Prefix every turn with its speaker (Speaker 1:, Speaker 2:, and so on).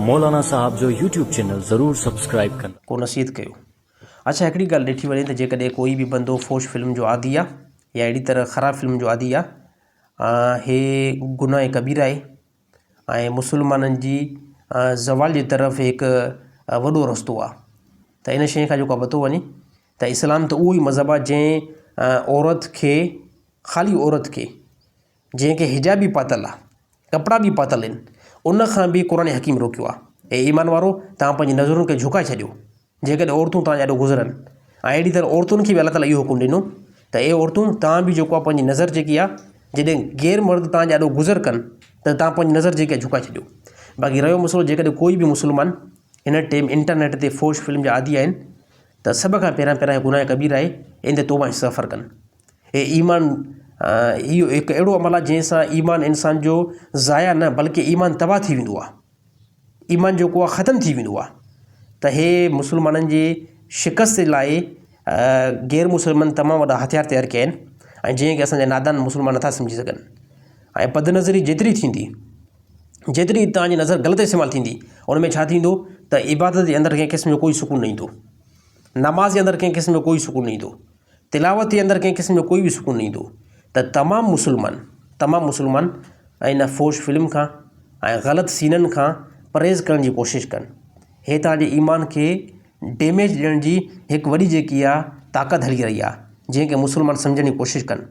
Speaker 1: मौलाना साहब जो YouTube channel ज़रूर subscribe कनि।
Speaker 2: को नसीहत कयो। अच्छा, हिकिड़ी ॻाल्हि ॾिठी वञे त जेकॾहिं कोई बि बंदो फौज फिल्म जो आदी आहे या अहिड़ी तरह ख़राबु फिल्म जो आदी आहे, हे गुनाह कबीर आहे ऐं मुसलमाननि जी ज़वाल जी तरफ़ हिकु वॾो रस्तो आहे। त इन शइ खां जेको पतो वञे त इस्लाम त उहो ई मज़हब आहे जंहिं औरत खे, ख़ाली औरत खे, जंहिंखे हिजाब बि पातल आहे, कपिड़ा बि पातल आहिनि, उन खां बि क़ुरान हकीम रोकियो आहे। ऐं ईमान वारो, तव्हां पंहिंजी नज़रुनि खे झुकाए छॾियो जेकॾहिं औरतूं तव्हां ॾाढो गुज़रनि। ऐं अहिड़ी तरह औरतुनि खे बि अलाह ताला इहो हुकुम ॾिनो त ए औरतूं, तव्हां बि जेको आहे पंहिंजी नज़र जेकी आहे, जॾहिं गैर मर्द तव्हां ॾाढो गुज़र कनि त तव्हां पंहिंजी नज़र जेकी आहे झुकाए छॾियो। बाक़ी रहियो मसइलो, जेकॾहिं कोई बि मुस्लमान हिन टाइम इंटरनेट ते फौज फिल्म जा आदी आहिनि त सभ खां पहिरियां गुनाह कबीर आहे, इन ते तौबा इस्तग़फ़ार कनि। हे ईमान, इहो हिकु अहिड़ो अमल आहे जंहिंसां ईमान इंसान जो ज़ाया न बल्कि ईमान तबाह थी वेंदो आहे, ईमान जेको आहे ख़तमु थी वेंदो आहे। त हे मुसलमाननि जे शिकस्त लाइ गैर मुसलमान तमामु वॾा हथियार तयारु कया आहिनि, ऐं जंहिंखे असांजा नादान मुसलमान नथा सम्झी सघनि। ऐं बदनज़री जेतिरी थींदी, जेतिरी तव्हांजी नज़र ग़लति इस्तेमालु थींदी, उन में छा थींदो त इबादत जे अंदरि कंहिं क़िस्म जो कोई सुकून न ईंदो, नमाज़ जे अंदरि कंहिं क़िस्म जो कोई सुकून न ईंदो, तिलावत जे अंदरि कंहिं क़िस्म जो कोई बि सुकून न ईंदो। त तमामु मुसलमान इन फौज फिल्म खां ऐं ग़लति सीननि खां परहेज़ करण जी कोशिशि कनि। हे तव्हांजे ईमान खे डैमेज ॾियण जी हिकु वॾी जेकी आहे ताक़त हली रही आहे, जंहिंखे मुसलमान सम्झण जी कोशिशि कनि।